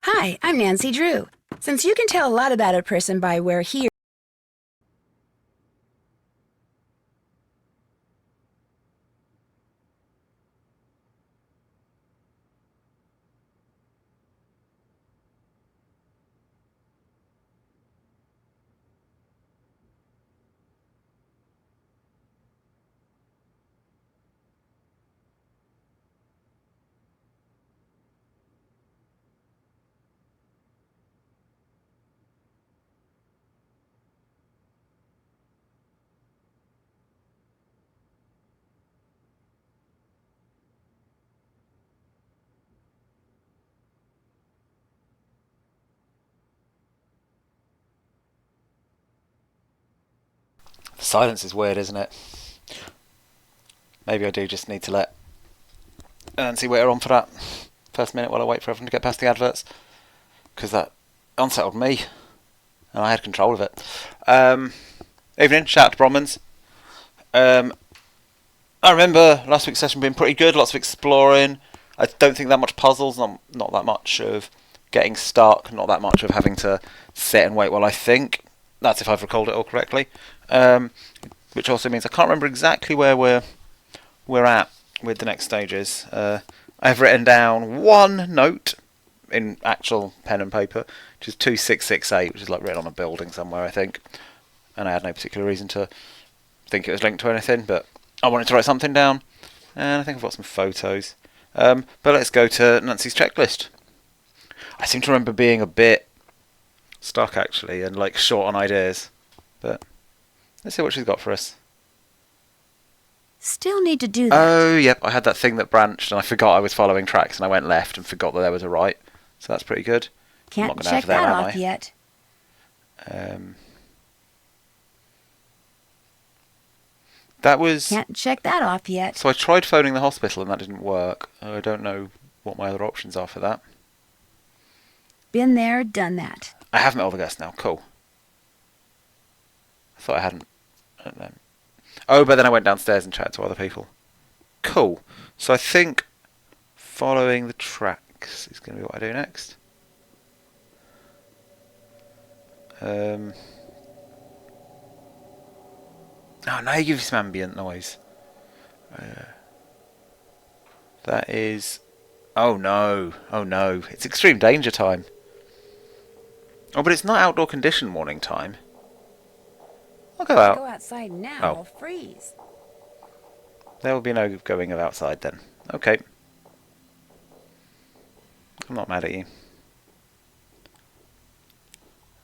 Hi, I'm Nancy Drew. Since you can tell a lot about a person by where he Silence is weird, isn't it? Maybe I do just need to let Nancy wait her on for that first minute while I wait for everyone to get past the adverts, because that unsettled me, and I had control of it. Evening, shout out to Bromans. Um, I remember last week's session being pretty good, lots of exploring. I don't think that much puzzles, not that much of getting stuck, not that much of having to sit and wait while I think. That's if I've recalled it all correctly. Um, which also means I can't remember exactly where we're at with the next stages. I've written down one note in actual pen and paper, which is 2668, which is like written on a building somewhere, I think. And I had no particular reason to think it was linked to anything, but I wanted to write something down, and I think I've got some photos. But let's go to Nancy's checklist. I seem to remember being a bit stuck actually, and like short on ideas. But let's see what she's got for us. still need to do that. Oh, yep, I had that thing that branched, and I forgot I was following tracks, and I went left and forgot that there was a right. So that's pretty good. I'm not Can't gonna have check them, that am off I? yet. Um, that was. Can't check that off yet. So I tried phoning the hospital, and that didn't work. I don't know what my other options are for that. Been there, done that. I have met all the guests now. Cool. I thought I hadn't. I don't know. Oh, but then I went downstairs and chatted to other people. Cool. So I think following the tracks is going to be what I do next. Oh, now you give some ambient noise. That is. Oh no. Oh no. It's extreme danger time. Oh, but it's not outdoor condition warning time. I'll go Go out. outside now, Oh. I'll freeze. There will be no going of outside then. Okay. I'm not mad at you.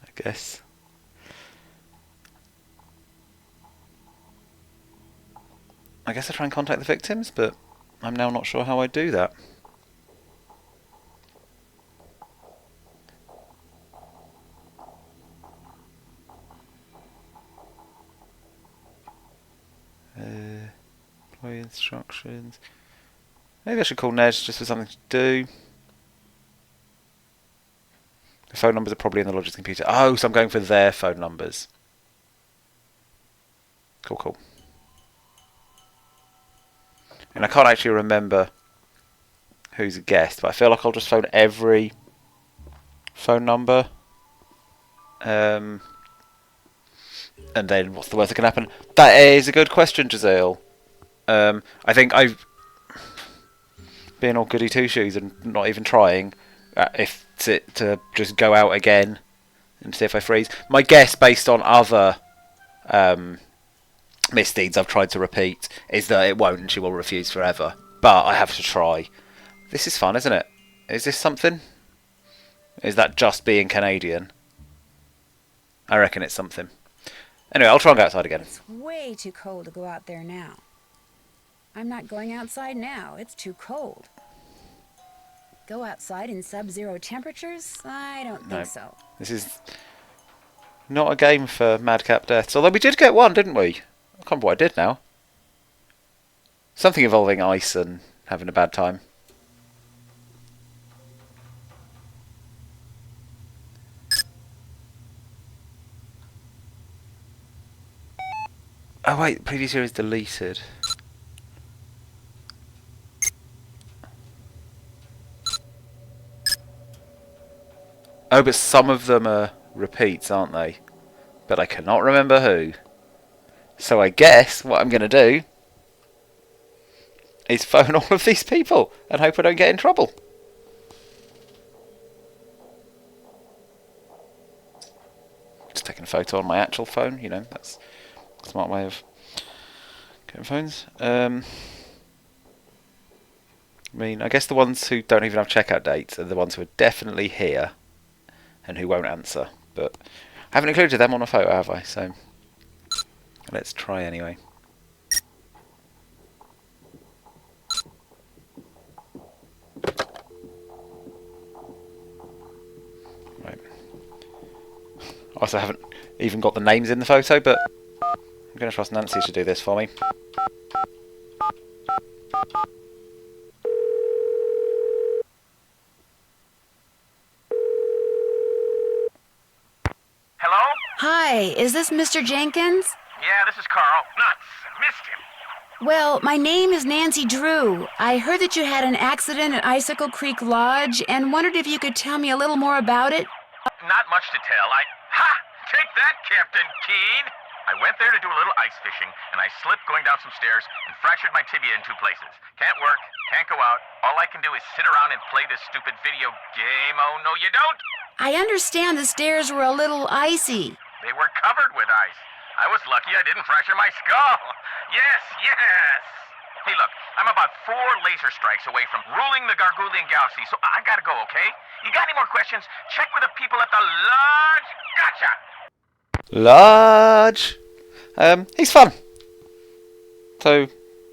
I guess. I guess I try and contact the victims, but I'm now not sure how I do that. Employee instructions. Maybe I should call Ned just for something to do. The phone numbers are probably in the lodger's computer. Oh, so I'm going for their phone numbers. Cool, cool. And I can't actually remember who's a guest, but I feel like I'll just phone every phone number. And then what's the worst that can happen? That is a good question, Giselle. I think I've been all goody two shoes and not even trying. If to just go out again and see if I freeze. My guess, based on other misdeeds I've tried to repeat, is that it won't, and she will refuse forever. But I have to try. This is fun, isn't it? Is this something? Is that just being Canadian? I reckon it's something. Anyway, I'll try and go outside again. It's way too cold to go out there now. I'm not going outside now. It's too cold. Go outside in sub-zero temperatures? I don't No. think so. This is not a game for madcap deaths. Although we did get one, didn't we? I can't remember what I did now. Something involving ice and having a bad time. Oh wait, previous year is deleted. Oh, but some of them are repeats, aren't they? But I cannot remember who. So I guess what I'm going to do is phone all of these people and hope I don't get in trouble. Just taking a photo on my actual phone, you know, that's a smart way of getting phones. I mean, I guess the ones who don't even have checkout dates are the ones who are definitely here and who won't answer. But I haven't included them on a photo, have I? So let's try anyway. Right. Also haven't even got the names in the photo, but I'm going to trust Nancy to do this for me. Hello? Hi, is this Mr. Jenkins? Yeah, this is Carl. Nuts. Missed him. Well, my name is Nancy Drew. I heard that you had an accident at Icicle Creek Lodge and wondered if you could tell me a little more about it. Not much to tell. Ha! Take that, Captain Keen! I went there to do a little ice fishing, and I slipped going down some stairs and fractured my tibia in 2 places. Can't work, can't go out. All I can do is sit around and play this stupid video game. Oh, no, you don't! I understand the stairs were a little icy. They were covered with ice. I was lucky I didn't fracture my skull. Yes, yes! Hey, look, I'm about 4 laser strikes away from ruling the Gargoolian Galaxy, so I gotta go, okay? You got any more questions? Check with the people at the lodge. Gotcha! Large. He's fun. So I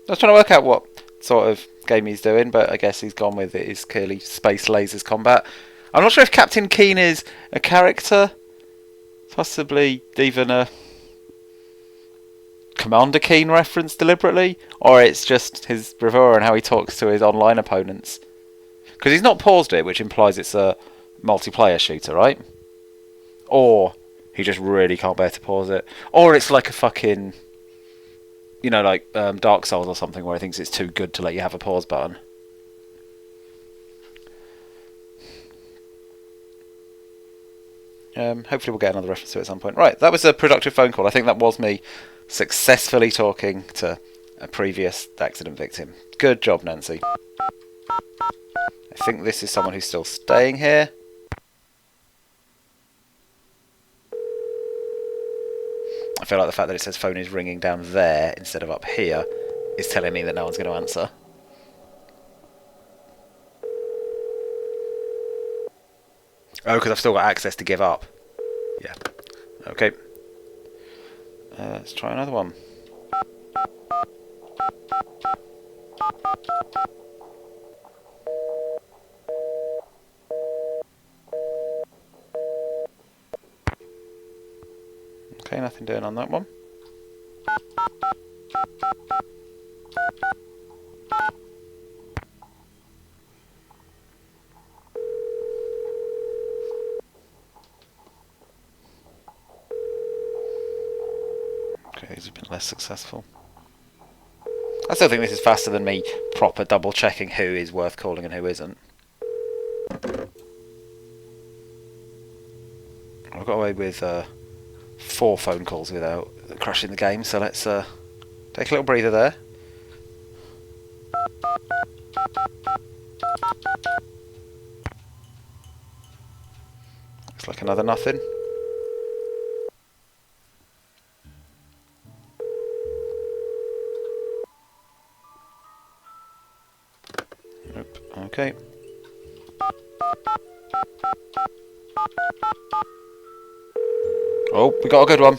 was trying to work out what sort of game he's doing, but I guess he's gone with it is clearly space lasers combat. I'm not sure if Captain Keen is a character, possibly even a Commander Keen reference deliberately, or it's just his bravura and how he talks to his online opponents. Because he's not paused it, which implies it's a multiplayer shooter, right? Or he just really can't bear to pause it. Or it's like a fucking, you know, like Dark Souls or something where he thinks it's too good to let you have a pause button. Hopefully we'll get another reference to it at some point. Right, that was a productive phone call. I think that was me successfully talking to a previous accident victim. Good job, Nancy. I think this is someone who's still staying here. I feel like the fact that it says phone is ringing down there instead of up here is telling me that no one's going to answer. Oh, because I've still got access to give up. Yeah. Okay. Let's try another one. Okay, nothing doing on that one. Okay, he's been less successful. I still think this is faster than me proper double checking who is worth calling and who isn't. I've got away with 4 phone calls without crashing the game, so let's take a little breather there. Looks like another nothing. Nope. Okay. Oh, we got a good one.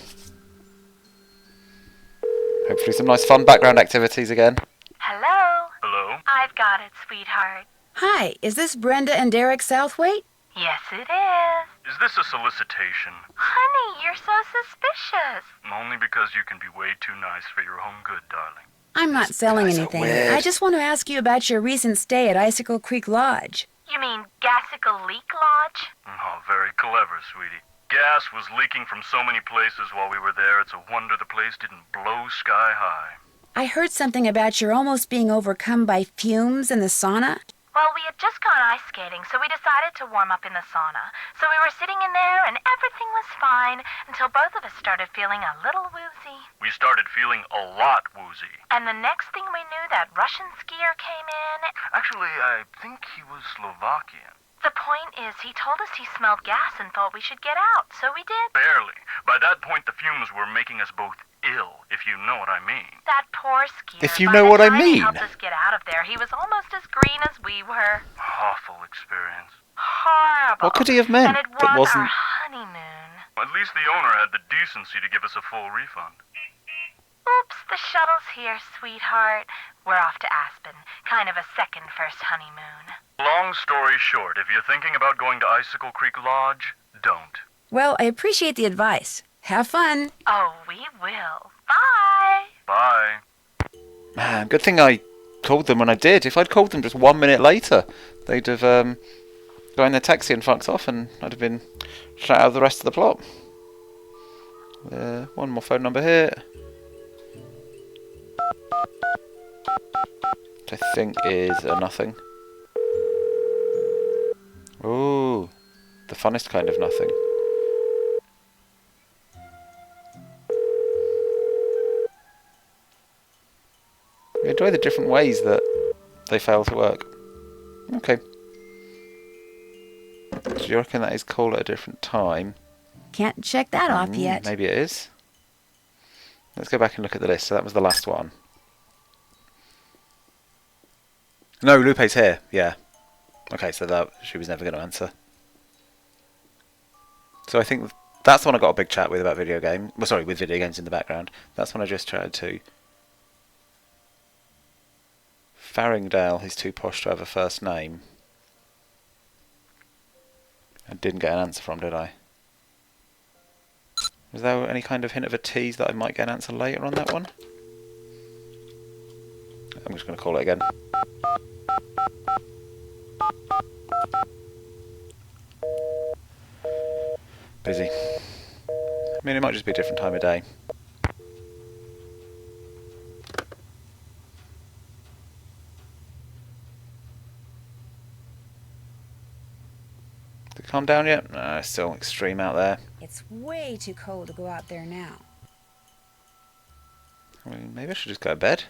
Hopefully some nice fun background activities again. Hello? Hello? I've got it, sweetheart. Hi, is this Brenda and Derek Southwaite? Yes, it is. Is this a solicitation? Honey, you're so suspicious. Only because you can be way too nice for your own good, darling. I'm not selling guys are anything. weird. I just want to ask you about your recent stay at Icicle Creek Lodge. You mean Gassicle Leak Lodge? Oh, very clever, sweetie. Gas was leaking from so many places while we were there, it's a wonder the place didn't blow sky high. I heard something about your almost being overcome by fumes in the sauna. Well, we had just gone ice skating, so we decided to warm up in the sauna. So we were sitting in there, and everything was fine until both of us started feeling a little woozy. We started feeling a lot woozy. And the next thing we knew, that Russian skier came in. Actually, I think he was Slovakian. The point is, he told us he smelled gas and thought we should get out, so we did. Barely. By that point, the fumes were making us both ill, if you know what I mean. That poor skier. If you know what I mean. By the time he helped us get out of there, he was almost as green as we were. Awful experience. Horrible. What could he have meant And it that was wasn't... our honeymoon. At least the owner had the decency to give us a full refund. Oops, the shuttle's here, sweetheart. We're off to Aspen. Kind of a second first honeymoon. Long story short, if you're thinking about going to Icicle Creek Lodge, don't. Well, I appreciate the advice. Have fun. Oh, we will. Bye. Bye. Man, good thing I called them when I did. If I'd called them just 1 minute later, they'd have got in their taxi and fucked off, and I'd have been shut out of the rest of the plot. One more phone number here. Which I think is a nothing. Ooh, the funnest kind of nothing. I enjoy the different ways that they fail to work. Okay. Do you reckon that is call at a different time? Can't check that off yet. Maybe it is. Let's go back and look at the list. So that was the last one. No, Lupe's here. Yeah. Okay, so that she was never going to answer. So I think that's the one I got a big chat with about video game. Well, sorry, with video games in the background. That's when I just chatted to. Farringdale, he's too posh to have a first name. I didn't get an answer from, did I? Was there any kind of hint of a tease that I might get an answer later on that one? I'm just going to call it again. Busy. I mean, it might just be a different time of day. Did it calm down yet? No, it's still extreme out there. It's way too cold to go out there now. I mean, maybe I should just go to bed.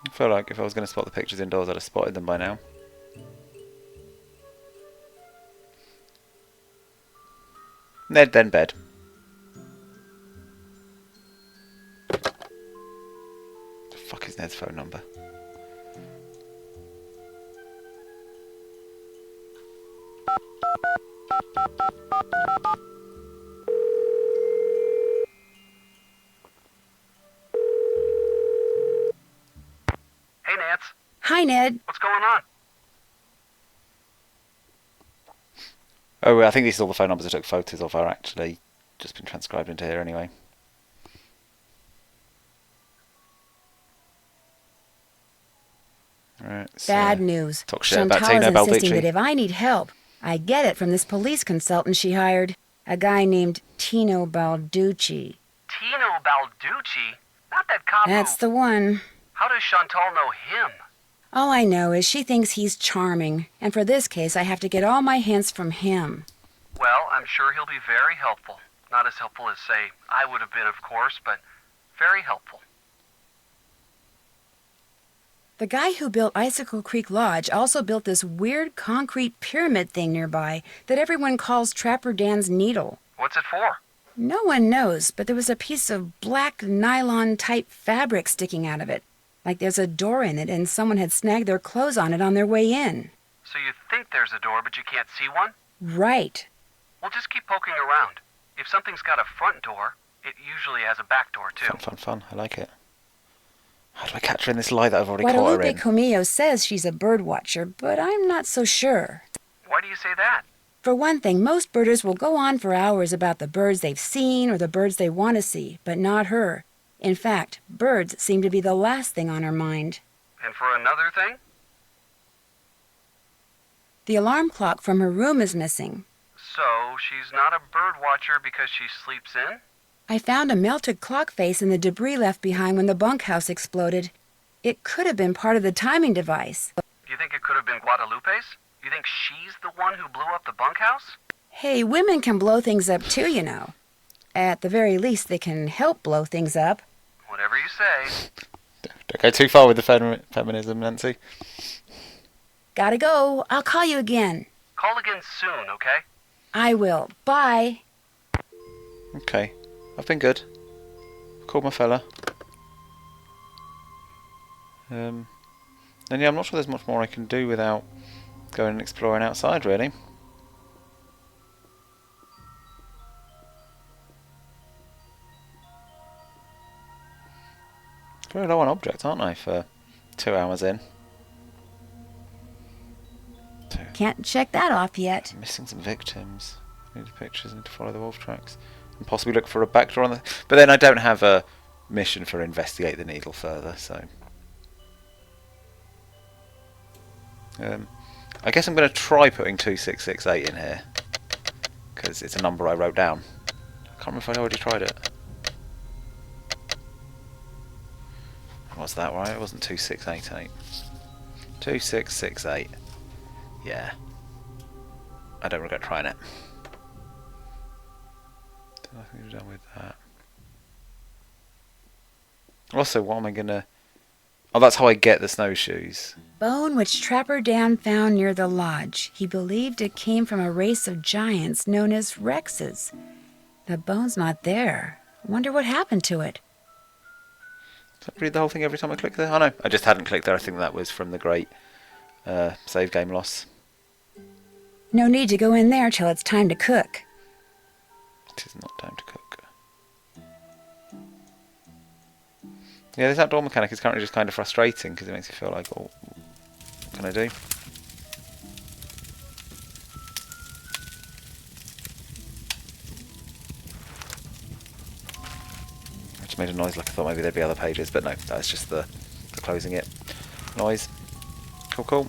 I feel like if I was going to spot the pictures indoors, I'd have spotted them by now. Ned, then bed. The fuck is Ned's phone number? Hey, Nance. Hi, Ned. What's going on? Oh, I think these are all the phone numbers I took photos of are actually just been transcribed into here anyway. Right, so Bad news. talk shit about Chantal's Tino insisting Balducci. that if I need help, I get it from this police consultant she hired. A guy named Tino Balducci. Tino Balducci? Not that cop That's the one. How does Chantal know him? All I know is she thinks he's charming, and for this case I have to get all my hints from him. Well, I'm sure he'll be very helpful. Not as helpful as, say, I would have been, of course, but very helpful. The guy who built Icicle Creek Lodge also built this weird concrete pyramid thing nearby that everyone calls Trapper Dan's Needle. What's it for? No one knows, but there was a piece of black nylon-type fabric sticking out of it. Like there's a door in it and someone had snagged their clothes on it on their way in. So you think there's a door, but you can't see one? Right. Well, just keep poking around. If something's got a front door, it usually has a back door, too. Fun. I like it. How do I catch her in this lie that I've already caught her Guadalupe in? Comillo says she's a bird watcher, but I'm not so sure. Why do you say that? For one thing, most birders will go on for hours about the birds they've seen or the birds they want to see, but not her. In fact, birds seem to be the last thing on her mind. And for another thing? The alarm clock from her room is missing. So she's not a bird watcher because she sleeps in? I found a melted clock face in the debris left behind when the bunkhouse exploded. It could have been part of the timing device. Do you think it could have been Guadalupe's? You think she's the one who blew up the bunkhouse? Hey, women can blow things up too, you know. At the very least, they can help blow things up. Whatever you say. Don't go too far with the feminism, Nancy. Gotta go. I'll call you again. Call again soon, okay? I will. Bye. Okay. I've been good. Called my fella. And yeah, I'm not sure there's much more I can do without going and exploring outside, really. Very low on objects, aren't I, for 2 hours in? Can't check that off yet. Missing some victims. Need the pictures, need to follow the wolf tracks. And possibly look for a back door on the... But then I don't have a mission for investigate the needle further, so... I guess I'm going to try putting 2668 in here. Because it's a number I wrote down. I can't remember if I already tried it. Was that right? It wasn't 2688. 2668. Yeah. I don't regret trying it. Nothing to be done with that. Also, what am I gonna... Oh, that's how I get the snowshoes. Bone which Trapper Dan found near the lodge. He believed it came from a race of giants known as Rexes. The bone's not there. Wonder what happened to it. Does that read the whole thing every time I click there? Oh no, I just hadn't clicked there. I think that was from the great save game loss. No need to go in there till it's time to cook. It is not time to cook. Yeah, this outdoor mechanic is currently just kind of frustrating because it makes you feel like, oh, what can I do? I just made a noise like I thought maybe there'd be other pages, but no, that's just the closing it noise. Cool, cool.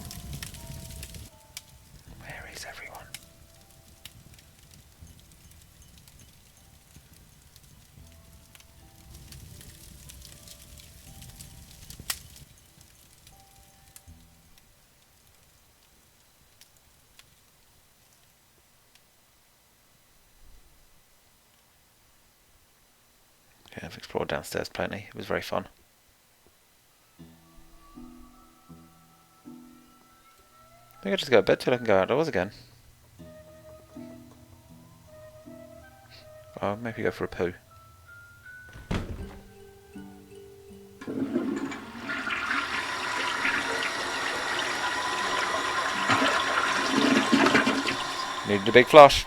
Where is everyone? Yeah, I've explored downstairs plenty. It was very fun. I think I'll just go to bed till I can go outdoors again. Oh, maybe go for a poo. Needed a big flush.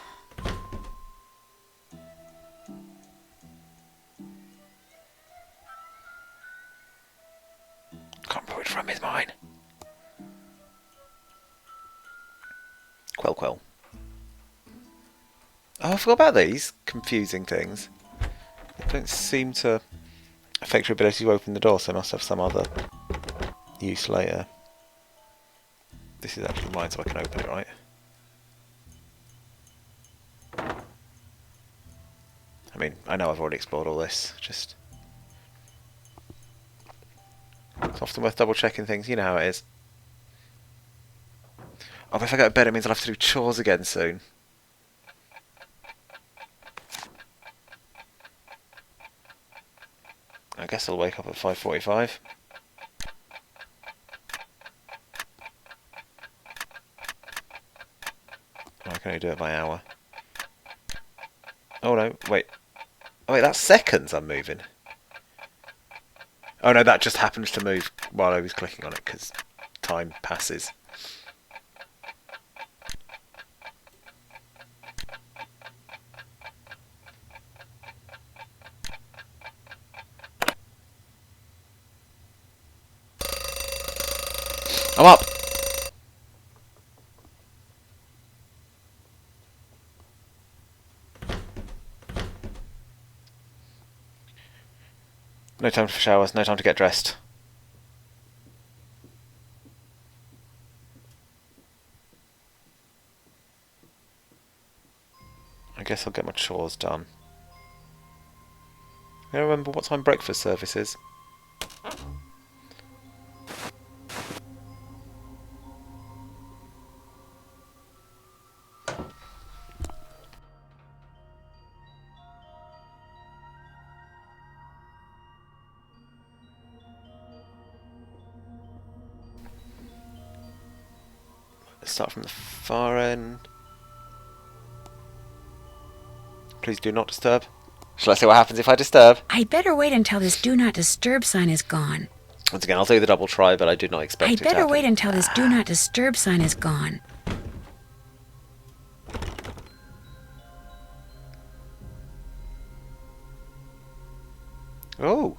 Can't remember which from is mine. Quell. Oh, I forgot about these confusing things. They don't seem to affect your ability to open the door, so I must have some other use later. This is actually mine, so I can open it, right? I mean, I know I've already explored all this, just... It's often worth double checking things, you know how it is. Oh, but if I go to bed it means I'll have to do chores again soon. I guess I'll wake up at 5:45. I can only do it by hour. Oh no, wait. Oh wait, that's seconds I'm moving. Oh no, that just happens to move while I was clicking on it because time passes. I'm up! No time for showers, no time to get dressed. I guess I'll get my chores done. I don't remember what time breakfast service is. Let's start from the far end. Please do not disturb. Shall I see what happens if I disturb? I'd better wait until this do not disturb sign is gone. Once again, I'll do the double try, but I do not expect it I'd to better happen. wait until this do not disturb sign is gone. Oh!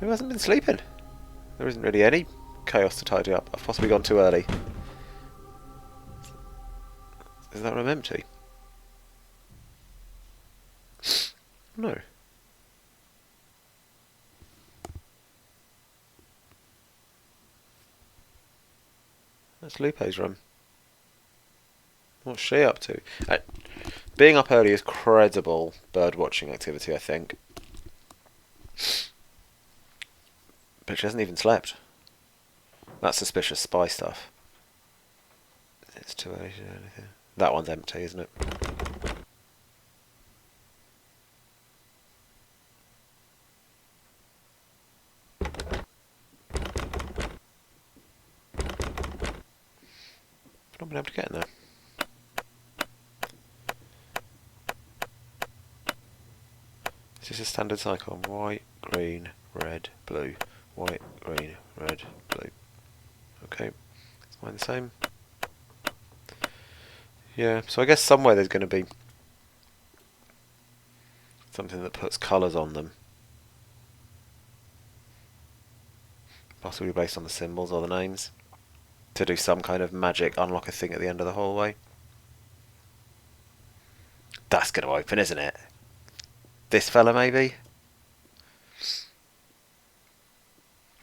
Who hasn't been sleeping? There isn't really any chaos to tidy up. I've possibly gone too early. Is that room empty? No. That's Lupe's room. What's she up to? Being up early is credible bird watching activity, I think. But she hasn't even slept. That's suspicious spy stuff. It's too early to do anything. That one's empty, isn't it? I've not been able to get in there. This is a standard cycle. White, green, red, blue. White, green, red, blue. Okay. Is mine the same? Yeah, so I guess somewhere there's going to be something that puts colours on them. Possibly based on the symbols or the names. To do some kind of magic unlock a thing at the end of the hallway. That's going to open, isn't it? This fella, maybe?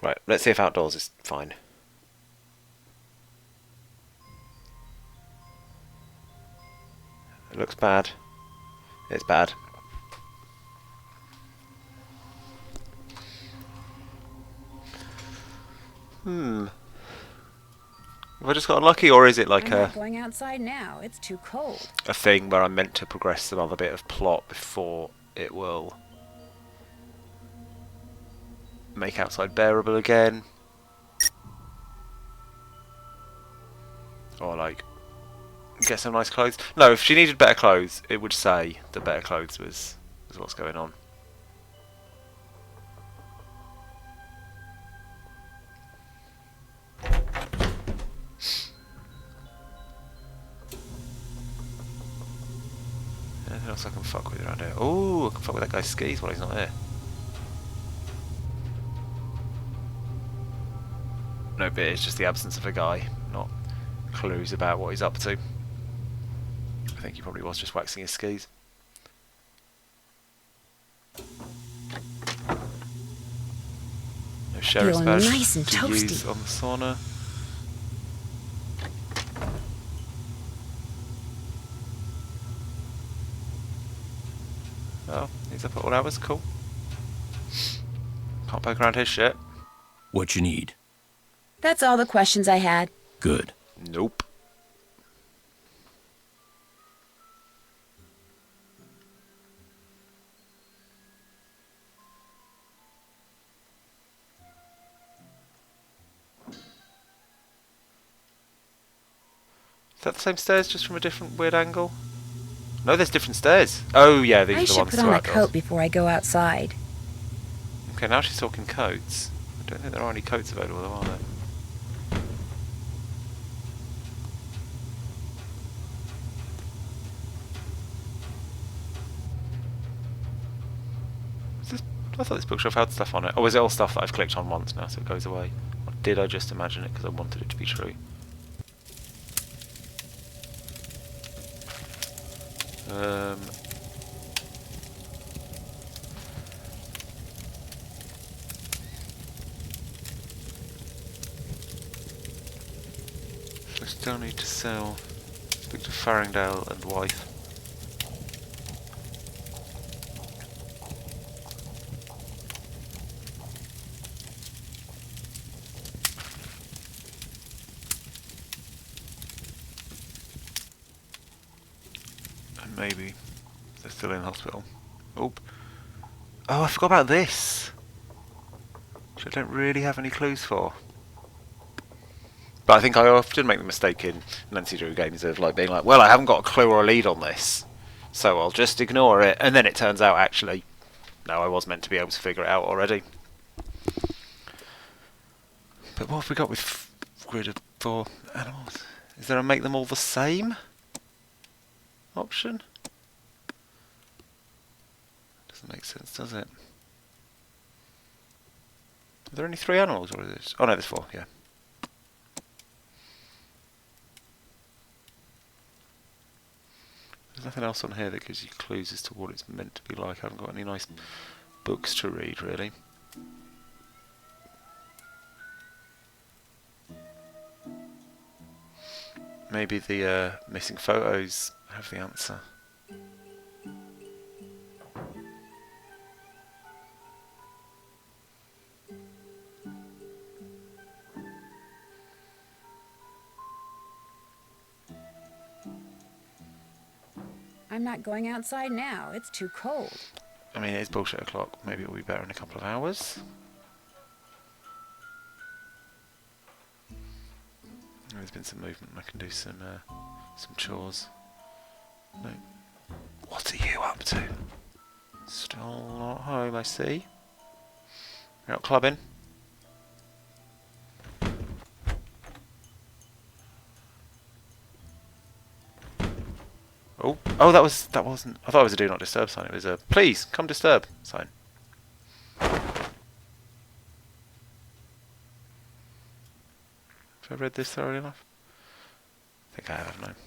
Right, let's see if outdoors is fine. It looks bad. It's bad. Have I just got unlucky, or is it like I'm not going outside now. It's too cold. a thing where I'm meant to progress some other bit of plot before it will make outside bearable again? Or like get some nice clothes? No, if she needed better clothes, it would say the better clothes was what's going on. Anything else I can fuck with around here? Oh, I can fuck with that guy's skis while he's not here. No, but it's just the absence of a guy, not clues about what he's up to. I think he probably was just waxing his skis. No sheriff's Feeling badge nice and to toasty. use on the sauna. Oh, he's up at all hours, cool. Can't poke around his shit. What you need? That's all the questions I had. Good. Nope. Is that the same stairs, just from a different weird angle? No, there's different stairs. Oh yeah, these I are the should ones put to on a outdoors. coat before I go outside. Okay, now she's talking coats. I don't think there are any coats available, though, are there? Is this, I thought this bookshelf had stuff on it. Oh, is it all stuff that I've clicked on once now, so it goes away? Or did I just imagine it because I wanted it to be true? I still need to sell. Speak to Farringdale and wife. maybe they're still in hospital. Oh, I forgot about this, which I don't really have any clues for. But I think I often make the mistake in Nancy Drew games of like being like, well, I haven't got a clue or a lead on this, so I'll just ignore it, and then it turns out actually, no, I was meant to be able to figure it out already. But what have we got with grid of 4 animals? Is there a make them all the same option? Doesn't make sense, does it? Are there only 3 animals, or is this? Oh no, there's 4. Yeah. There's nothing else on here that gives you clues as to what it's meant to be like. I haven't got any nice books to read, really. Maybe the missing photos have the answer. I'm not going outside now. It's too cold. I mean, it is bullshit o'clock. Maybe it'll be better in a couple of hours. There's been some movement. I can do some chores. No. What are you up to? Still not home, I see. You're out clubbing. Oh, that wasn't. I thought it was a do not disturb sign. It was a please come disturb sign. Have I read this thoroughly enough? I think I have, haven't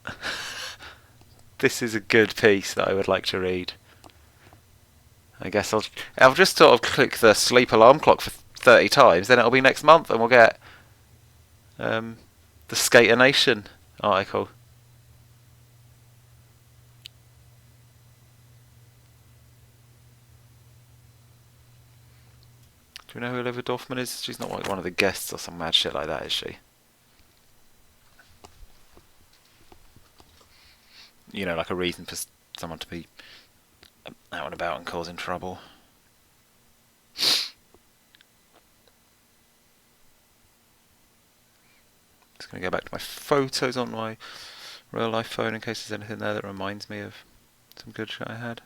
I? This is a good piece that I would like to read. I guess I'll just sort of click the sleep alarm clock for 30 times, then it'll be next month, and we'll get the Skater Nation article. Do you know who Olivia Dorfman is? She's not like one of the guests or some mad shit like that, is she? You know, like a reason for someone to be out and about and causing trouble. Just going to go back to my photos on my real life phone in case there's anything there that reminds me of some good shit I had.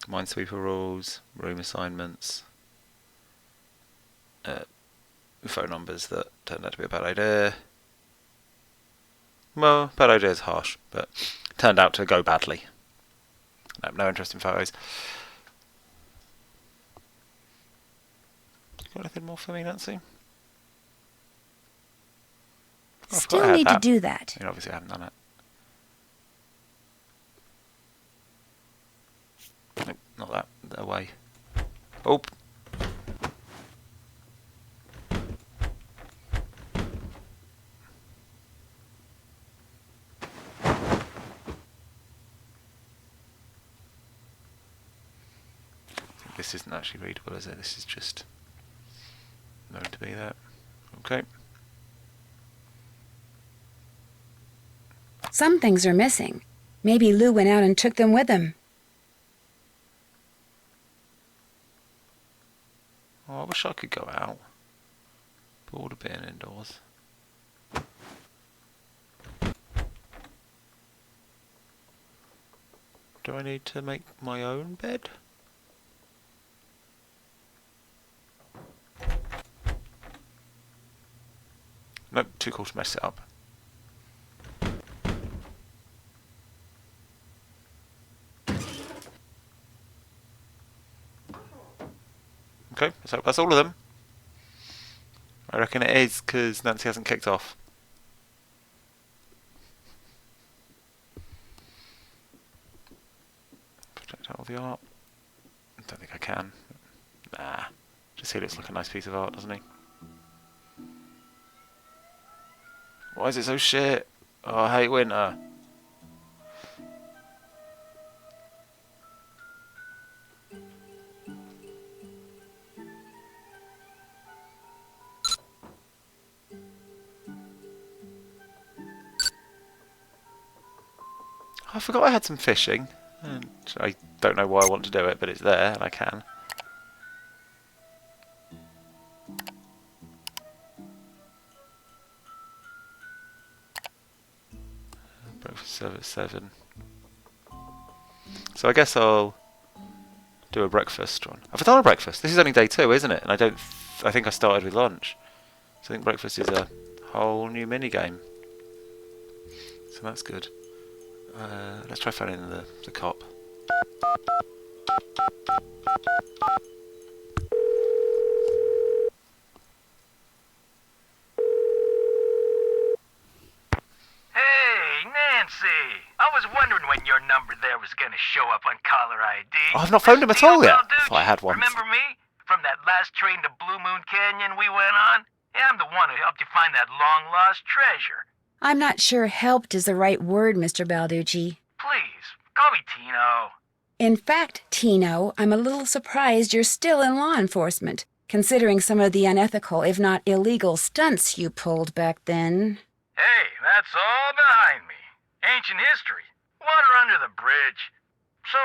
Minesweeper rules, room assignments, phone numbers that turned out to be a bad idea. Well, bad idea is harsh, but turned out to go badly. No interest in photos. Got anything more for me, Nancy? Oh, Still need to do that. You obviously haven't done it. Nope, not that. Away. Oh. This isn't actually readable, is it? This is just known to be that. Okay. Some things are missing. Maybe Lou went out and took them with him. Oh, I wish I could go out. Bored of being indoors. Do I need to make my own bed? Nope, too cool to mess it up. Okay, so that's all of them. I reckon it is because Nancy hasn't kicked off. Project out all the art. I don't think I can. Nah, just he looks like a nice piece of art, doesn't he? Why is it so shit? Oh, I hate winter. I forgot I had some fishing. And I don't know why I want to do it, but it's there and I can. Breakfast serve at 7. So I guess I'll do a breakfast one. I've done a breakfast. This is only day 2, isn't it? And I think I started with lunch. So I think breakfast is a whole new mini game. So that's good. Let's try phoning the cop. Hey, Nancy. I was wondering when your number there was going to show up on caller ID. Oh, I've not phoned him at all yet. I thought I had one. Remember me? From that last train to Blue Moon Canyon we went on? Yeah, I'm the one who helped you find that long-lost treasure. I'm not sure helped is the right word, Mr. Balducci. Please, call me Tino. In fact, Tino, I'm a little surprised you're still in law enforcement, considering some of the unethical, if not illegal, stunts you pulled back then. Hey, that's all behind me. Ancient history. Water under the bridge. So,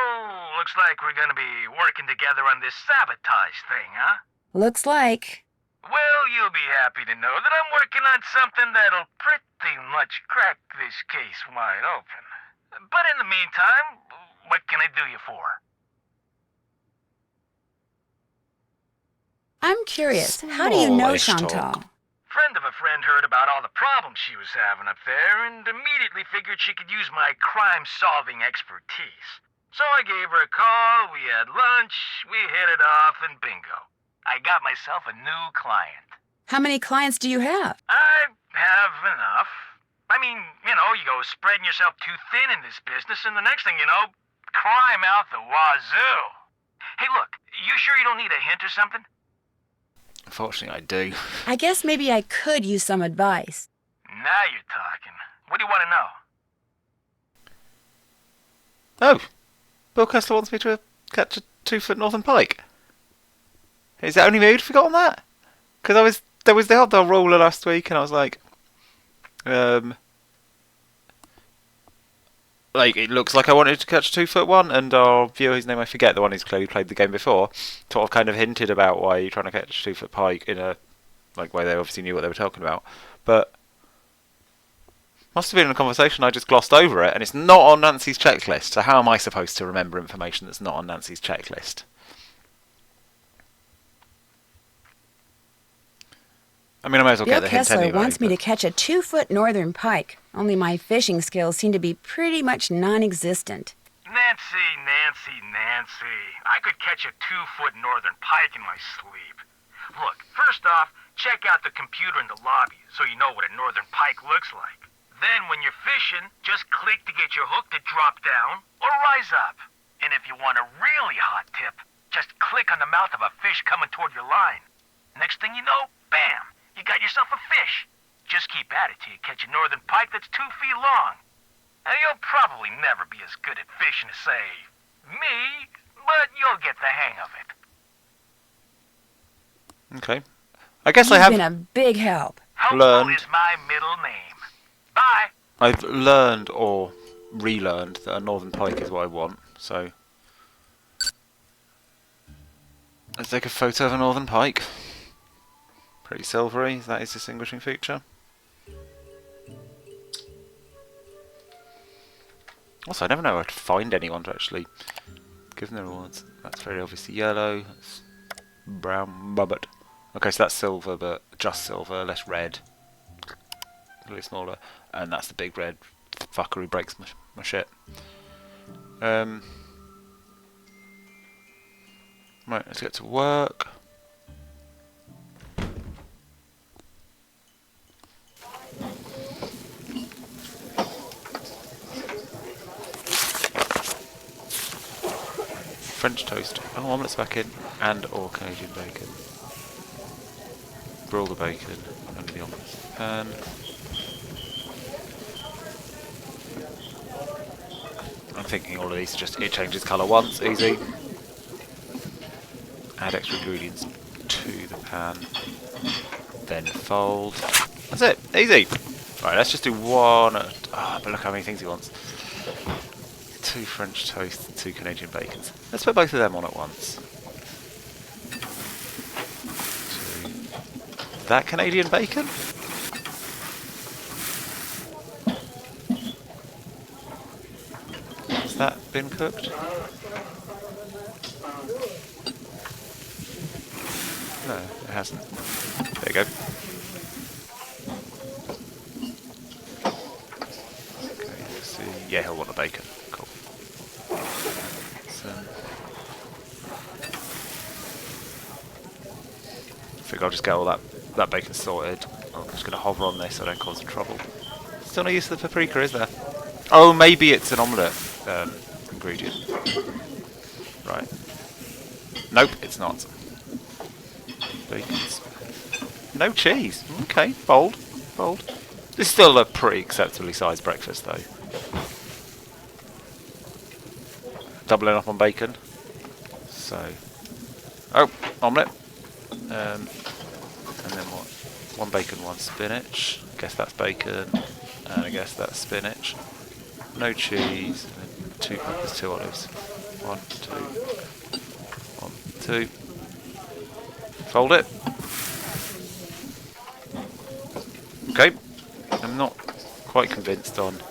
looks like we're gonna be working together on this sabotage thing, huh? Looks like. Well, you'll be happy to know that I'm working on something that'll pretty much crack this case wide open. But in the meantime, what can I do you for? I'm curious, how do you know Smallish Chantal? talk. Friend of a friend heard about all the problems she was having up there and immediately figured she could use my crime-solving expertise. So I gave her a call, we had lunch, we hit it off, and bingo. I got myself a new client. How many clients do you have? I have enough. I mean, you know, you go spreading yourself too thin in this business, and the next thing you know, crime out the wazoo. Hey, look, you sure you don't need a hint or something? Unfortunately, I do. I guess maybe I could use some advice. Now you're talking. What do you want to know? Oh, Bill Kessler wants me to catch a 2-foot northern pike. Is that only me who'd forgotten that? Because there was the hot dog roller last week, and I was like, it looks like I wanted to catch a 2-foot one, and our viewer, whose name I forget, the one who's clearly played the game before, sort of kind of hinted about why you're trying to catch a 2-foot pike in a way they obviously knew what they were talking about, but must have been in a conversation I just glossed over it, and it's not on Nancy's checklist. So how am I supposed to remember information that's not on Nancy's checklist? I mean, I might as well Bill get the hint Kessler anyway. wants me to catch a 2-foot northern pike, only my fishing skills seem to be pretty much non-existent. Nancy. I could catch a 2-foot northern pike in my sleep. Look, first off, check out the computer in the lobby so you know what a northern pike looks like. Then when you're fishing, just click to get your hook to drop down or rise up. And if you want a really hot tip, just click on the mouth of a fish coming toward your line. Next thing you know, bam, you got yourself a fish. Just keep at it till you catch a northern pike that's 2 feet long. Now, you'll probably never be as good at fishing as, say, me, but you'll get the hang of it. Okay. I guess I You've have been a big help. Helpful learned. is my middle name. Bye. I've learned or relearned that a northern pike is what I want. So let's take a photo of a northern pike. Pretty silvery. That is distinguishing feature. Also, I never know where to find anyone to actually give them their awards. That's very obviously yellow. That's brown bubbit. Okay, so that's silver, but just silver, less red. A little smaller. And that's the big red fucker who breaks my shit. Right, let's get to work. French toast. Oh, omelets back in. And or Canadian bacon. Broil the bacon under the omelets in the pan. I'm thinking all of these just, it changes colour once, easy. Add extra ingredients to the pan. Then fold. That's it, easy. Right, let's just do one. But look how many things he wants. 2 French toast, 2 Canadian bacons. Let's put both of them on at once. 2. That Canadian bacon? Has that been cooked? No, it hasn't. There you go. Okay, let's see. Yeah, he'll want the bacon. Cool. So, I think I'll just get all that bacon sorted. I'm just going to hover on this so I don't cause him trouble. Still no use of the paprika, is there? Oh, maybe it's an omelette ingredient. Right. Nope, it's not. Bacons. No cheese. Okay, bold. Bold. This is still a pretty acceptably sized breakfast, though. Doubling up on bacon. So. Oh, omelette. And then what? 1 bacon, 1 spinach. Guess that's bacon. And I guess that's spinach. No cheese. And then 2 peppers, 2 olives. 1, 2. 1, 2. Fold it. Okay. I'm not quite convinced on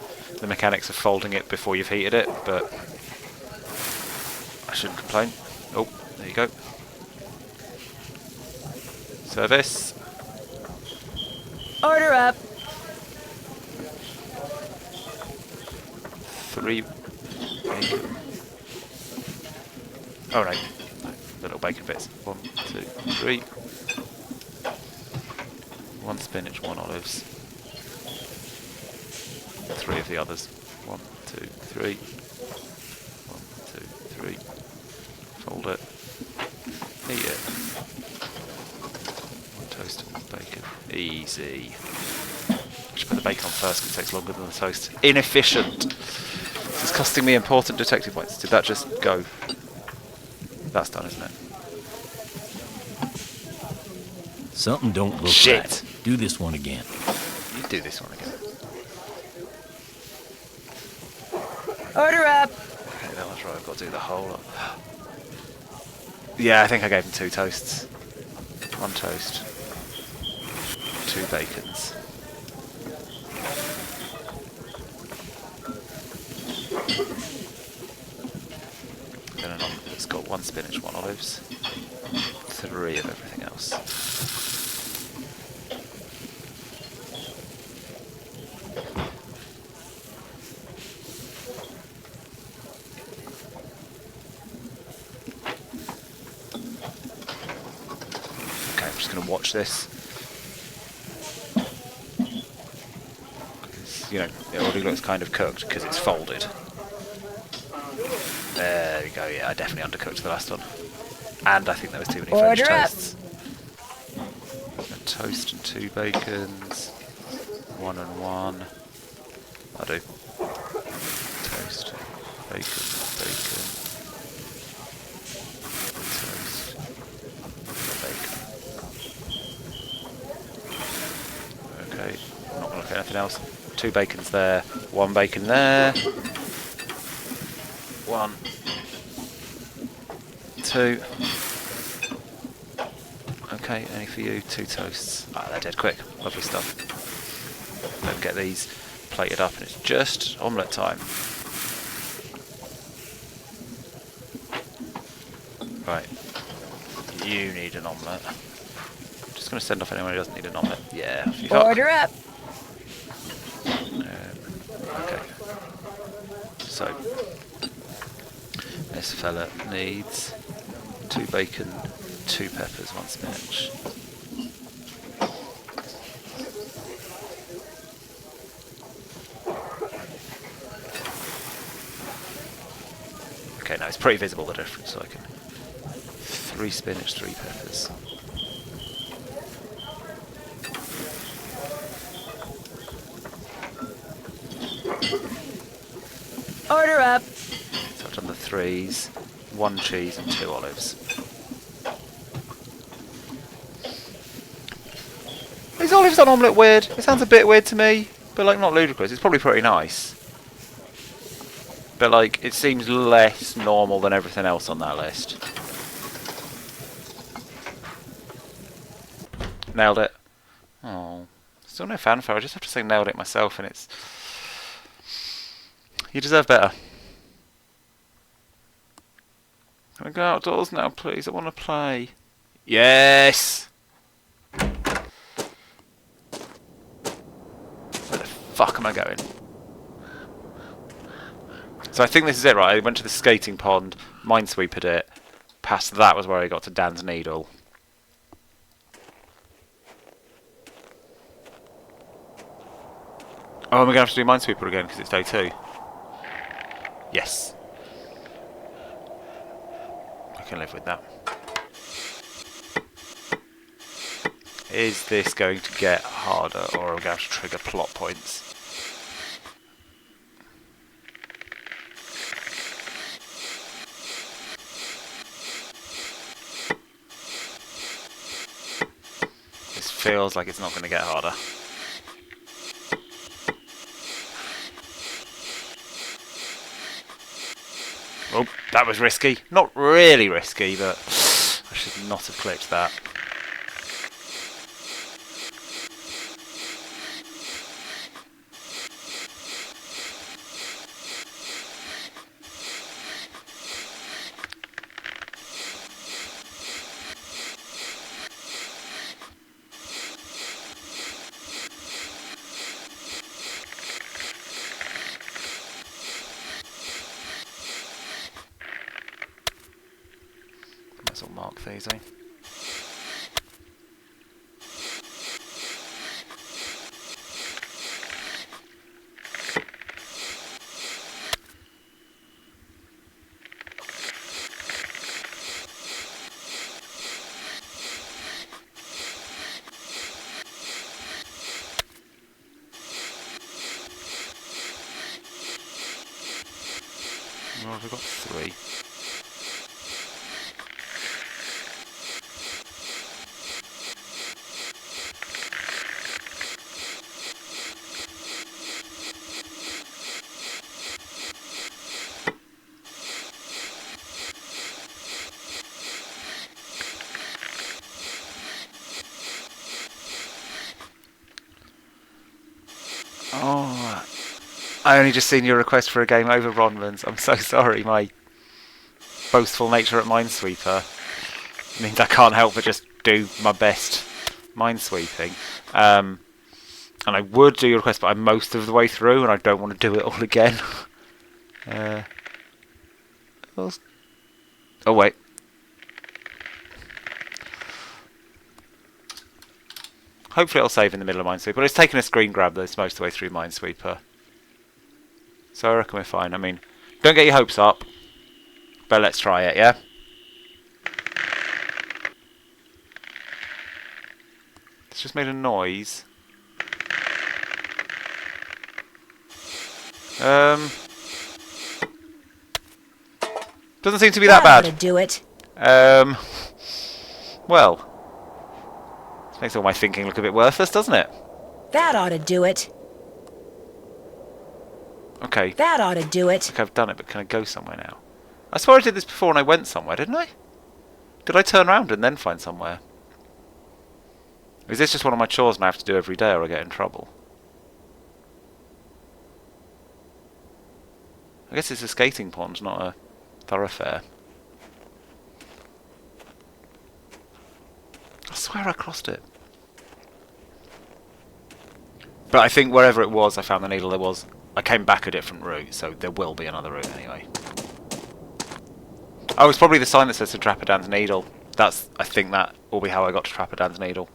the mechanics of folding it before you've heated it, but I shouldn't complain. Oh, there you go. Service. Order up. 3 bacon. Oh no, the little bacon bits. 1, 2, 3. 1 spinach, 1 olives. 3 of the others. 1, 2, 3. 1, 2, 3. Fold it. Heat it. 1 toast, 1 bacon. Easy. I should put the bacon on first because it takes longer than the toast. Inefficient. This is costing me important detective points. Did that just go? That's done, isn't it? Something don't look Shit. right. Do this one again. You do this one again. Order up. Okay, that was right. I've got to do the whole lot. Yeah, I think I gave him 2 toasts. 1 toast. 2 bacons. Then an omelette that's got 1 spinach, 1 olives. 3 of everything else. Okay, I'm just going to watch this. You know, it already looks kind of cooked because it's folded. There we go, yeah, I definitely undercooked the last one. And I think there was too many French Order up. toasts. A toast and 2 bacons. 1 and 1. I'll do. Toast, bacon, bacon. Toast, bacon. Okay, I'm not going to look at anything else. 2 bacons there, 1 bacon there. 1, 2. Okay, any for you? 2 toasts. Ah, they're dead quick. Lovely stuff. Then get these plated up and it's just omelette time. Right. You need an omelette. Just going to send off anyone who doesn't need an omelette. Yeah, off you fuck. Order up. Okay. So, this fella needs 2 bacon, 2 peppers, 1 spinach. Okay, now it's pretty visible the difference, so I can 3 spinach, 3 peppers. Order up. So I've done the 3s, 1 cheese and 2 olives. Is olives on omelette weird? It sounds a bit weird to me, but like not ludicrous. It's probably pretty nice. But, like, it seems less normal than everything else on that list. Nailed it. Oh. Still no fanfare. I just have to say nailed it myself, and it's... You deserve better. Can I go outdoors now, please? I want to play. Yes! Where the fuck am I going? So I think this is it, right? I went to the skating pond, minesweepered it. Past that was where I got to Dan's Needle. Oh, and we're going to have to do Minesweeper again because it's day 2. Yes. I can live with that. Is this going to get harder, or are we going to trigger plot points? This feels like it's not going to get harder. Oh, that was risky. Not really risky, but I should not have clicked that. Let's all mark these, eh? Well, have we got 3? Oh, I only just seen your request for a game over, Ronmans. I'm so sorry. My boastful nature at Minesweeper means I can't help but just do my best minesweeping. And I would do your request, but I'm most of the way through, and I don't want to do it all again. Oh wait. Hopefully it'll save in the middle of Minesweeper. But it's taken a screen grab that's most of the way through Minesweeper. So I reckon we're fine. I mean, don't get your hopes up. But let's try it, yeah? It's just made a noise. Doesn't seem to be that bad. That ought to do it. Well. This makes all my thinking look a bit worthless, doesn't it? That ought to do it. Okay. That ought to do it. Okay, I've done it, but can I go somewhere now? I swear I did this before and I went somewhere, didn't I? Did I turn around and then find somewhere? Is this just one of my chores and I have to do every day or I get in trouble? I guess it's a skating pond, not a thoroughfare. I swear I crossed it. But I think wherever it was, I found the needle there was. I came back a different route, so there will be another route anyway. Oh, it's probably the sign that says to Trapper-Dan's Needle. I think that will be how I got to Trapper-Dan's Needle.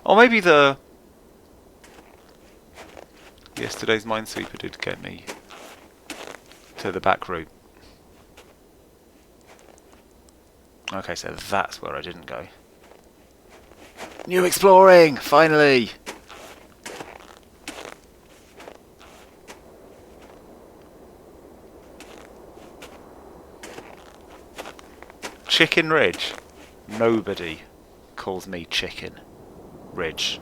Or maybe yesterday's Minesweeper did get me to the back route. Okay, so that's where I didn't go. New exploring! Finally! Chicken Ridge. Nobody calls me Chicken Ridge.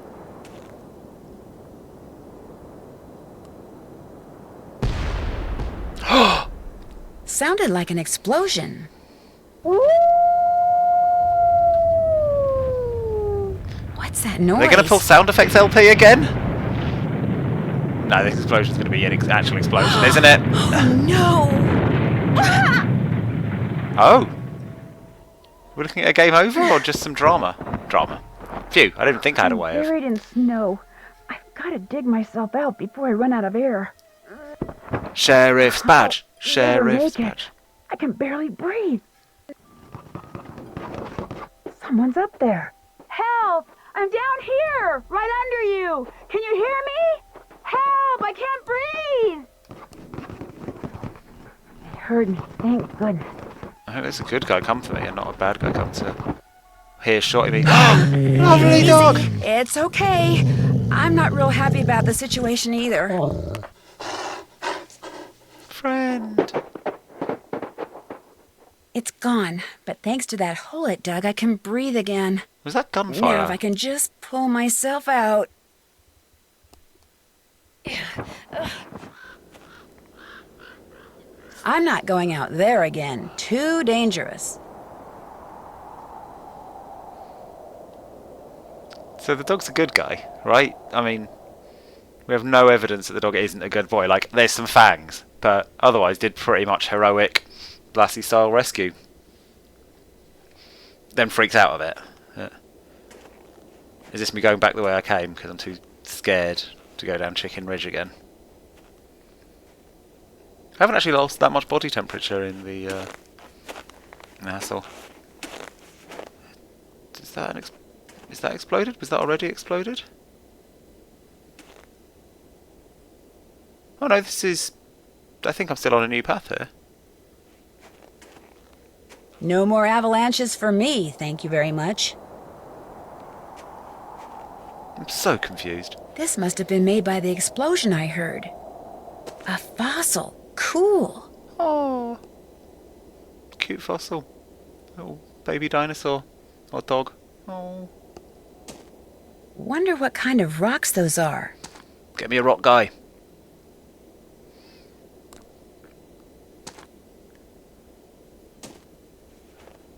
sounded like an explosion. What's that noise? They're going to pull sound effects LP again? No, this explosion's going to be an actual explosion, isn't it? Oh, no! Oh. We're looking at a game over or just some drama? Drama. Phew, I didn't think I had a way of... Buried in snow. I've got to dig myself out before I run out of air. Sheriff's badge. I'll Sheriff's never make it. badge. I can barely breathe. Someone's up there. Help! I'm down here, right under you. Can you hear me? Help! I can't breathe. They heard me. Thank goodness. I hope there's a good guy come for me and not a bad guy come to... Here, shorty me. Lovely dog! It's okay. I'm not real happy about the situation either. Friend. It's gone, but thanks to that hole it dug, I can breathe again. Was that gunfire? Now if I can just pull myself out. I'm not going out there again. Too dangerous. So the dog's a good guy, right? I mean, we have no evidence that the dog isn't a good boy. Like, there's some fangs, but otherwise did pretty much heroic Lassie-style rescue. Then freaks out a bit. Yeah. Is this me going back the way I came because I'm too scared to go down Chicken Ridge again? I haven't actually lost that much body temperature in the Hassel. Is that exploded? Was that already exploded? Oh no, this is... I think I'm still on a new path here. No more avalanches for me, thank you very much. I'm so confused. This must have been made by the explosion I heard. A fossil. Cool. Oh, cute fossil. Little baby dinosaur. Or dog. Oh. Wonder what kind of rocks those are. Get me a rock guy.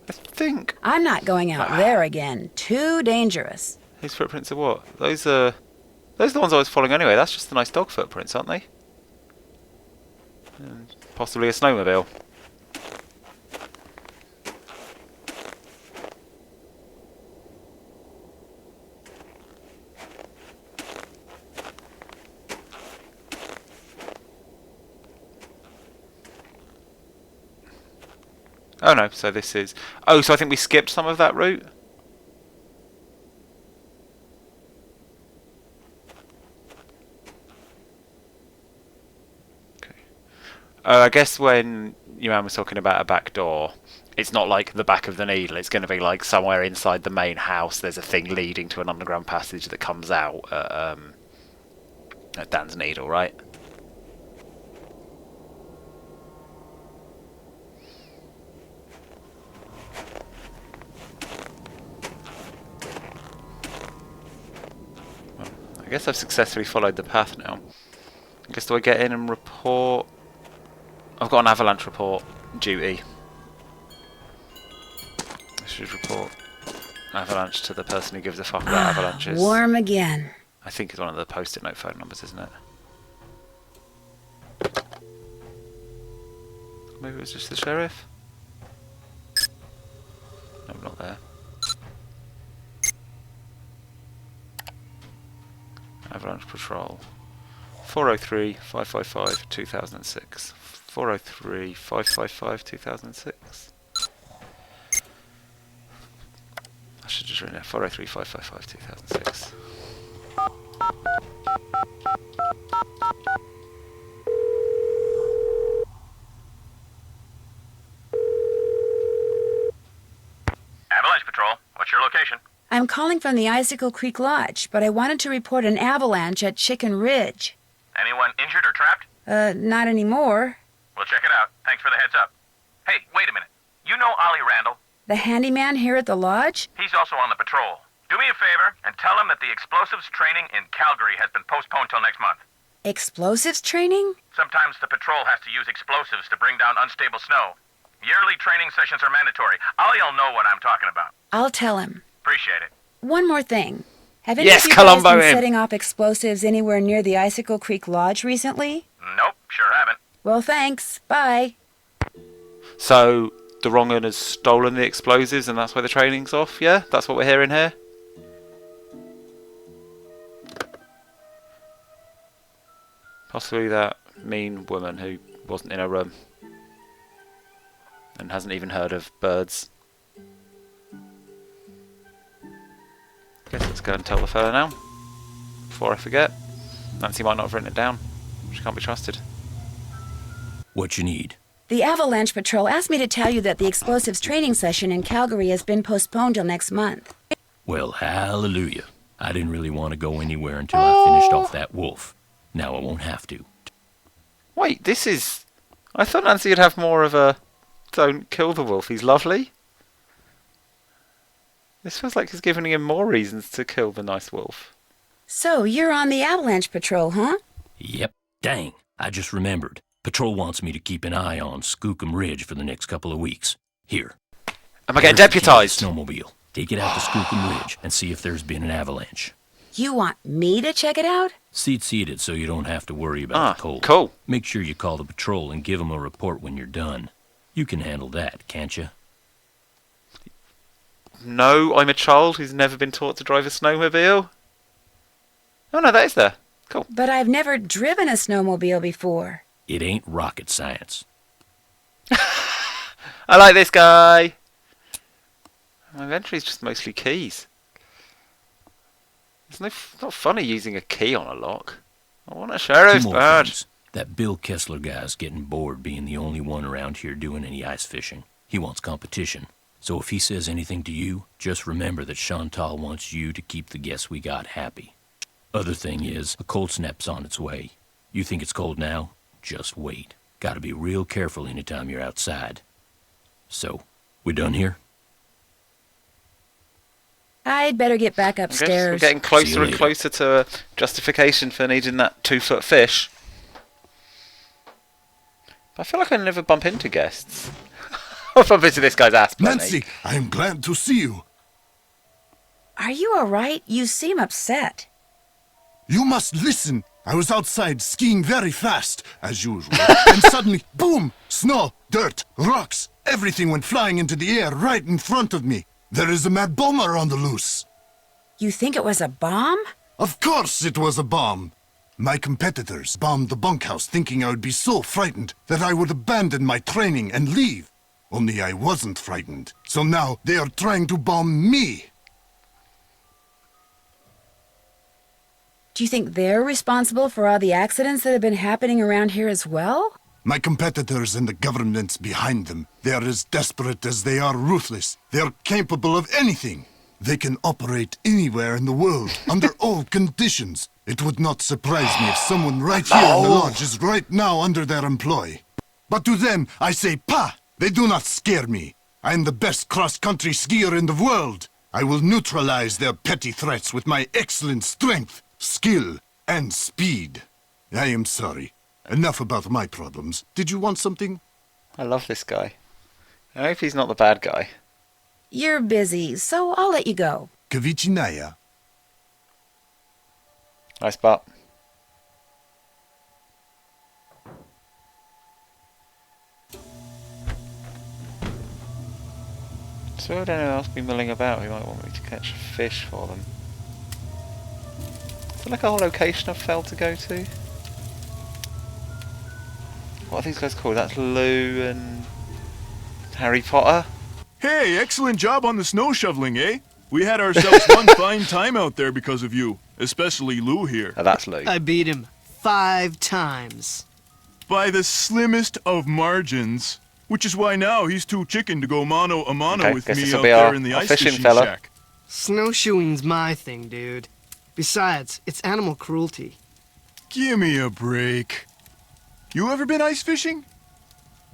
I think... I'm not going out there again. Too dangerous. These footprints are what? Those are the ones I was following anyway. That's just the nice dog footprints, aren't they? And possibly a snowmobile. Oh no, so this is... Oh, so I think we skipped some of that route? I guess when your man was talking about a back door, it's not like the back of the Needle. It's going to be like somewhere inside the main house. There's a thing leading to an underground passage that comes out at Dan's Needle, right? Well, I guess I've successfully followed the path now. I guess do I get in and report... I've got an avalanche report duty. I should report avalanche to the person who gives a fuck about avalanches. Warm again. I think it's one of the post-it note phone numbers, isn't it? Maybe it was just the sheriff? No, not there. Avalanche patrol. 403-555-2006. 403-555-2006. I should just read it. 403-555-2006. Avalanche Patrol, what's your location? I'm calling from the Icicle Creek Lodge, but I wanted to report an avalanche at Chicken Ridge. Anyone injured or trapped? Not anymore. We'll check it out. Thanks for the heads up. Hey, wait a minute. You know Ollie Randall? The handyman here at the lodge? He's also on the patrol. Do me a favor and tell him that the explosives training in Calgary has been postponed till next month. Explosives training? Sometimes the patrol has to use explosives to bring down unstable snow. Yearly training sessions are mandatory. Ollie'll know what I'm talking about. I'll tell him. Appreciate it. One more thing. Have any Yes, of you Columbo guys been in. setting off explosives anywhere near the Icicle Creek Lodge recently? Nope, sure haven't. Well, thanks. Bye. So the wrong one has stolen the explosives, and that's why the training's off. Yeah, that's what we're hearing here. Possibly that mean woman who wasn't in her room and hasn't even heard of birds. Guess let's go and tell the fella now, before I forget. Nancy might not have written it down. She can't be trusted. What you need? The Avalanche Patrol asked me to tell you that the explosives training session in Calgary has been postponed till next month. Well, hallelujah. I didn't really want to go anywhere until I finished off that wolf. Now I won't have to. Wait, this is... I thought Nancy would have more of a... Don't kill the wolf, he's lovely. This feels like he's giving him more reasons to kill the nice wolf. So, you're on the Avalanche Patrol, huh? Yep. Dang, I just remembered. Patrol wants me to keep an eye on Skookum Ridge for the next couple of weeks. Here. Am I getting Here's the key to the deputised? snowmobile. Take it out to Skookum Ridge and see if there's been an avalanche. You want me to check it out? Seat it so you don't have to worry about the cold. Cool. Make sure you call the patrol and give them a report when you're done. You can handle that, can't you? No, I'm a child who's never been taught to drive a snowmobile. Oh no, that is there. Cool. But I've never driven a snowmobile before. It ain't rocket science. I like this guy. My inventory's just mostly keys. It's not funny using a key on a lock. I want a sheriff's Two more badge. things. That Bill Kessler guy's getting bored being the only one around here doing any ice fishing. He wants competition. So if he says anything to you, just remember that Chantal wants you to keep the guests we got happy. Other thing is, a cold snap's on its way. You think it's cold now? Just wait. Gotta be real careful anytime you're outside. So, we done here? I'd better get back I guess we're upstairs. getting See closer you and later. closer to a justification for needing that 2-foot fish. I feel like I never bump into guests. I'll bump into this guy's ass plenty. Nancy, I am glad to see you. Are you alright? You seem upset. You must listen. I was outside skiing very fast, as usual, and suddenly, boom! Snow, dirt, rocks, everything went flying into the air right in front of me. There is a mad bomber on the loose. You think it was a bomb? Of course it was a bomb. My competitors bombed the bunkhouse thinking I would be so frightened that I would abandon my training and leave. Only I wasn't frightened, so now they are trying to bomb me. Do you think they're responsible for all the accidents that have been happening around here as well? My competitors and the governments behind them, they are as desperate as they are ruthless. They are capable of anything. They can operate anywhere in the world, under all conditions. It would not surprise me if someone right here in the lodge is right now under their employ. But to them, I say, "Pah! They do not scare me. I am the best cross-country skier in the world. I will neutralize their petty threats with my excellent strength, skill, and speed." I am sorry. Enough about my problems. Did you want something? I love this guy. I hope he's not the bad guy. You're busy, so I'll let you go. Kavichinaya. Nice butt. So would anyone else be milling about who might want me to catch fish for them? Is there like a whole location I've failed to go to? What are these guys called? That's Lou and Harry Potter? Hey, excellent job on the snow shoveling, eh? We had ourselves one fine time out there because of you, especially Lou here. Oh, that's Lou. I beat him 5 times. By the slimmest of margins, which is why now he's too chicken to go mano a mano Okay, with guess me this'll out be there our- in the our ice fishing fishing fella. shack. Snowshoeing's my thing, dude. Besides, it's animal cruelty. Gimme a break. You ever been ice fishing?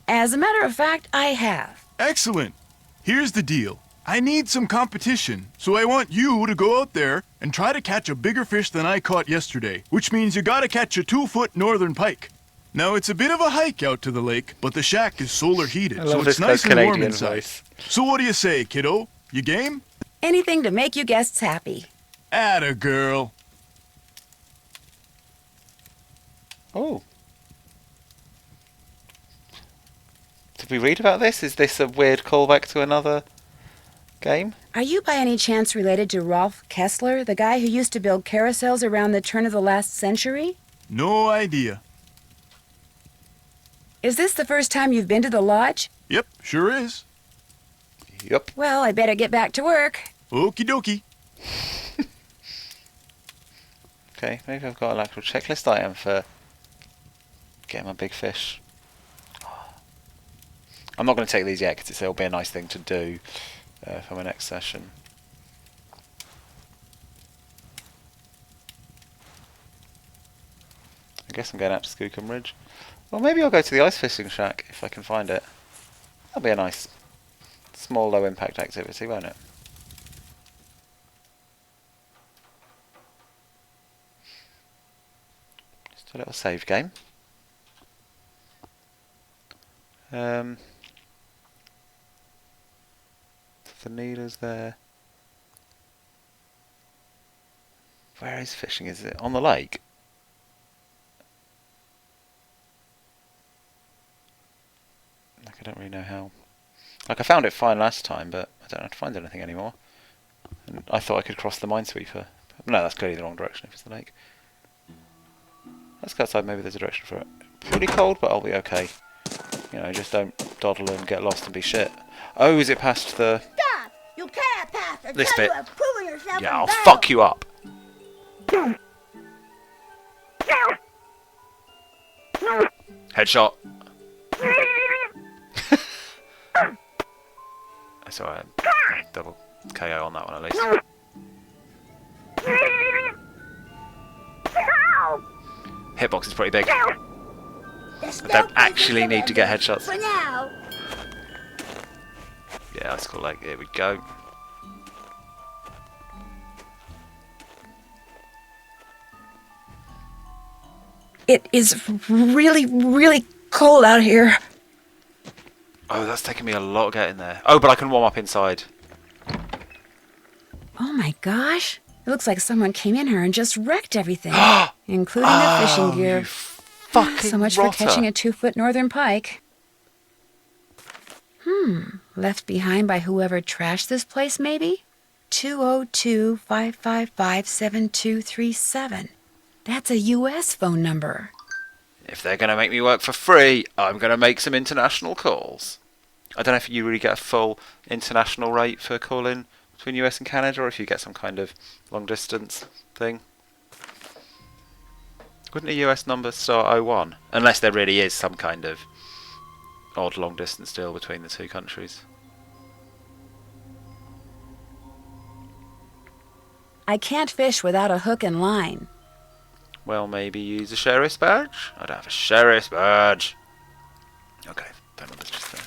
As a matter of fact, I have. Excellent. Here's the deal. I need some competition, so I want you to go out there and try to catch a bigger fish than I caught yesterday, which means you gotta catch a 2-foot northern pike. Now, it's a bit of a hike out to the lake, but the shack is solar heated, I so love it's this guy's nice and warm Canadian inside. voice. So what do you say, kiddo? You game? Anything to make you guests happy. Atta girl. Oh. Did we read about this? Is this a weird callback to another game? Are you by any chance related to Rolf Kessler, the guy who used to build carousels around the turn of the last century? No idea. Is this the first time you've been to the lodge? Yep, sure is. Yep. Well, I better get back to work. Okie dokie. Okay, maybe I've got an actual checklist item for getting my big fish. I'm not going to take these yet because it'll be a nice thing to do for my next session. I guess I'm going out to Skookum Ridge. Well, maybe I'll go to the ice fishing shack if I can find it. That'll be a nice, small, low-impact activity, won't it? Just a little save game. The needle's there. Where is fishing? Is it on the lake? Like, I don't really know how. Like, I found it fine last time, but I don't know how to find anything anymore. And I thought I could cross the minesweeper. No, that's clearly the wrong direction if it's the lake. Let's go outside, maybe there's a direction for it. Pretty cold, but I'll be okay. You know, just don't dawdle and get lost and be shit. Oh, is it past the... Stop! You can't pass until This bit. you have proven yourself Yeah, in I'll battle. fuck you up. Headshot. That's alright. Double KO on that one at least. Hitbox is pretty big. I don't actually need to get headshots. For now. Yeah, Icicle Lake, here we go. It is really, really cold out here. Oh, that's taking me a lot getting there. Oh, but I can warm up inside. Oh my gosh. It looks like someone came in here and just wrecked everything, including the fishing gear. You fucking So much rotter. for catching a 2-foot northern pike. Left behind by whoever trashed this place, maybe? 202-555-7237. That's a U.S. phone number. If they're going to make me work for free, I'm going to make some international calls. I don't know if you really get a full international rate for calling between US and Canada, or if you get some kind of long distance thing. Wouldn't a US number start 01? Unless there really is some kind of odd long distance deal between the two countries. I can't fish without a hook and line. Well, maybe use a sheriff's badge? I don't have a sheriff's badge. Okay, don't know, that's just there.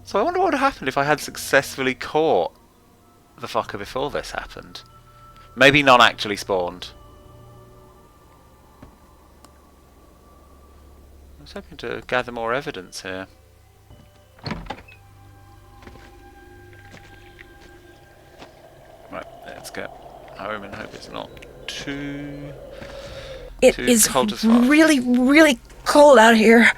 So I wonder what would have happened if I had successfully caught the fucker before this happened. Maybe none actually spawned. I was hoping to gather more evidence here. Right, let's get home and hope it's not too It too is cold as fuck. really, really cold out here.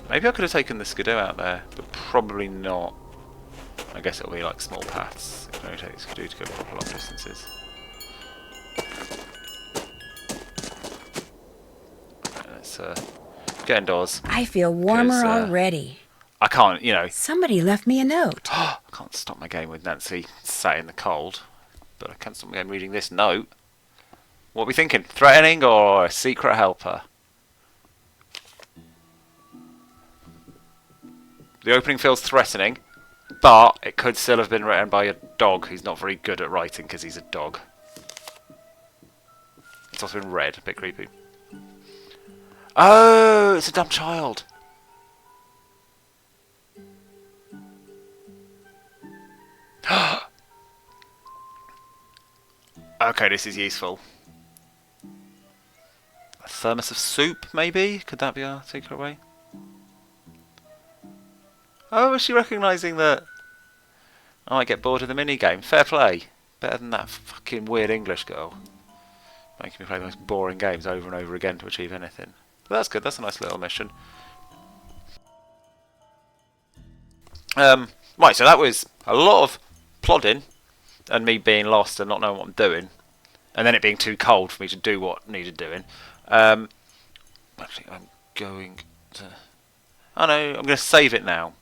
Maybe I could have taken the skidoo out there, but probably not. I guess it'll be like small paths. You can only take the skidoo to go proper long distances. Let's get indoors. I feel warmer 'Cause, already. I can't, you know, Somebody left me a note. I can't stop my game with Nancy sat in the cold, but I can stop my game reading this note. What are we thinking? Threatening or a secret helper? The opening feels threatening, but it could still have been written by a dog who's not very good at writing because he's a dog. It's also in red, a bit creepy. Oh, it's a dumb child. Okay, this is useful. A thermos of soup, maybe? Could that be our secret way? Oh, is she recognising that I might get bored of the minigame? Fair play. Better than that fucking weird English girl. Making me play the most boring games over and over again to achieve anything. But that's good, that's a nice little mission. Right, so that was a lot of plodding and me being lost and not knowing what I'm doing. And then it being too cold for me to do what needed doing. Actually, I'm going to... Oh no, I'm going to save it now.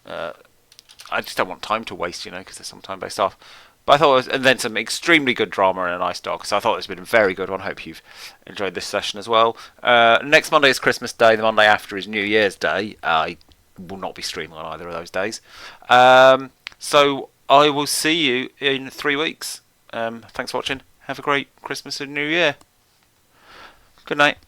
I just don't want time to waste, you know, because there's some time-based stuff. But I thought it was... And then some extremely good drama and a nice dog. So I thought it's been a very good one. Hope you've enjoyed this session as well. Next Monday is Christmas Day. The Monday after is New Year's Day. I will not be streaming on either of those days. So I will see you in 3 weeks. Thanks for watching. Have a great Christmas and New Year. Good night.